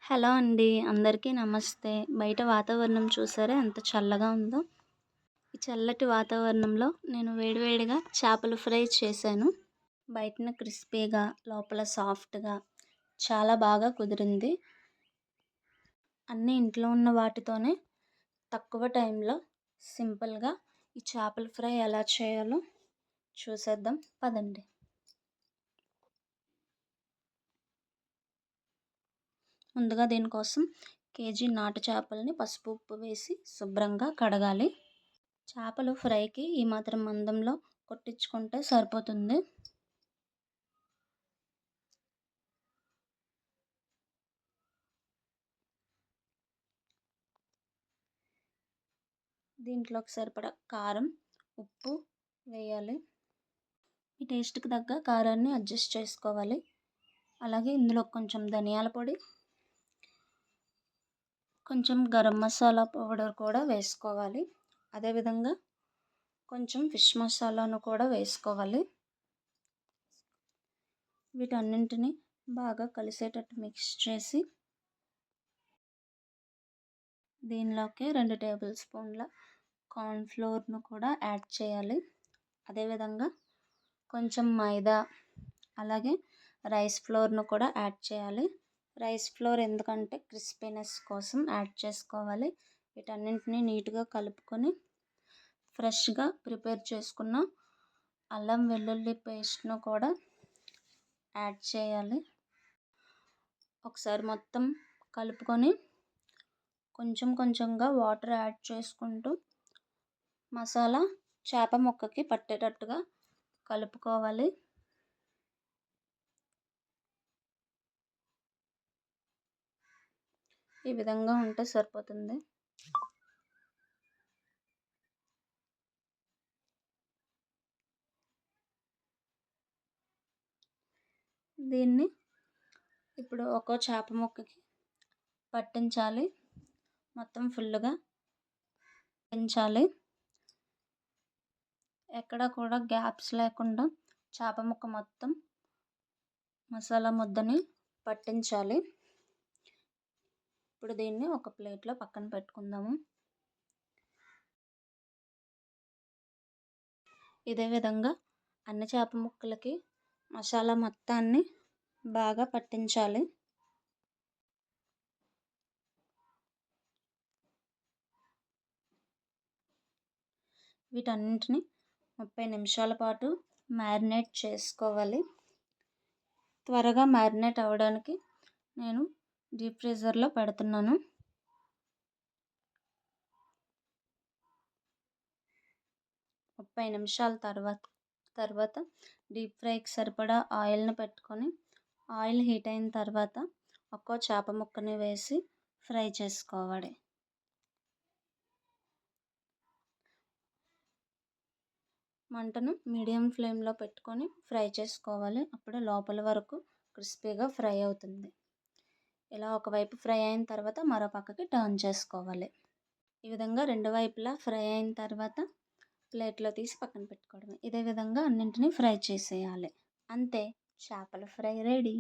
Hello అండి. అందరికీ నమస్తే. బయట వాతావరణం చూసారా ఎంత చల్లగా ఉందో? ఈ చల్లటి వాతావరణంలో నేను వేడివేడిగా చేపల ఫ్రై చేశాను. బయటన క్రిస్పీగా, లోపల సాఫ్ట్‌గా చాలా బాగా కుదిరింది. అన్నీ ఇంట్లో ఉన్న వాటితోనే తక్కువ టైంలో సింపుల్‌గా ఈ చేపల ఫ్రై ఎలా చేయాలో చూసేద్దాం పదండి. ముందుగా దీనికోసం కేజీ నాటు చేపలని పసుపు, ఉప్పు వేసి శుభ్రంగా కడగాలి. చేపలు ఫ్రైకి ఈ మాత్రం మందంలో కొట్టించుకుంటే సరిపోతుంది. దీంట్లోకి సరిపడా కారం, ఉప్పు వేయాలి. మీ టేస్ట్‌కి తగ్గ కారాన్ని అడ్జస్ట్ చేసుకోవాలి. అలాగే ఇందులో కొంచెం ధనియాల పొడి, కొంచెం గరం మసాలా పౌడర్ కూడా వేసుకోవాలి. అదేవిధంగా కొంచెం ఫిష్ మసాలాను కూడా వేసుకోవాలి. వీటన్నింటిని బాగా కలిసేటట్టు మిక్స్ చేసి దీనిలోకి 2 టేబుల్ స్పూన్ల కార్న్ ఫ్లోర్‌ను కూడా యాడ్ చేయాలి. అదేవిధంగా కొంచెం మైదా, అలాగే రైస్ ఫ్లోర్‌ను కూడా యాడ్ చేయాలి. రైస్ ఫ్లోర్ ఎందుకంటే క్రిస్పీనెస్ కోసం యాడ్ చేసుకోవాలి. వీటన్నింటిని నీట్‌గా కలుపుకొని ఫ్రెష్‌గా ప్రిపేర్ చేసుకున్న అల్లం వెల్లుల్లి పేస్ట్‌ను కూడా యాడ్ చేయాలి. ఒకసారి మొత్తం కలుపుకొని కొంచెం కొంచెంగా వాటర్ యాడ్ చేసుకుంటూ మసాలా చేప ముక్కకి పట్టేటట్టుగా కలుపుకోవాలి. ఈ విధంగా ఉంటే సరిపోతుంది. దీన్ని ఇప్పుడు ఒక్కో చేప ముక్కకి పట్టించాలి. మొత్తం ఫుల్లుగా పట్టించాలి. ఎక్కడ కూడా గ్యాప్స్ లేకుండా చేప ముక్క మొత్తం మసాలా ముద్దని పట్టించాలి. ఇప్పుడు దీన్ని ఒక ప్లేట్లో పక్కన పెట్టుకుందాము. ఇదే విధంగా అన్ని చేప ముక్కలకి మసాలా మొత్తాన్ని బాగా పట్టించాలి. వీటన్నింటిని 30 నిమిషాల పాటు మ్యారినేట్ చేసుకోవాలి. త్వరగా మ్యారినేట్ అవ్వడానికి నేను డీప్ ఫ్రీజర్లో పెడుతున్నాను. ముప్పై నిమిషాల తర్వాత డీప్ ఫ్రైకి సరిపడా ఆయిల్ని పెట్టుకొని ఆయిల్ హీట్ అయిన తర్వాత ఒక్కో చేప ముక్కని వేసి ఫ్రై చేసుకోవాలి. మంటను మీడియం ఫ్లేమ్లో పెట్టుకొని ఫ్రై చేసుకోవాలి. అప్పుడే లోపల వరకు క్రిస్పీగా ఫ్రై అవుతుంది. ఇలా ఒకవైపు ఫ్రై అయిన తర్వాత మరో పక్కకి టర్న్ చేసుకోవాలి. ఈ విధంగా రెండు వైపులా ఫ్రై అయిన తర్వాత ప్లేట్లో తీసి పక్కన పెట్టుకోవడమే. ఇదే విధంగా అన్నింటినీ ఫ్రై చేసేయాలి. అంతే, చేపల ఫ్రై రెడీ.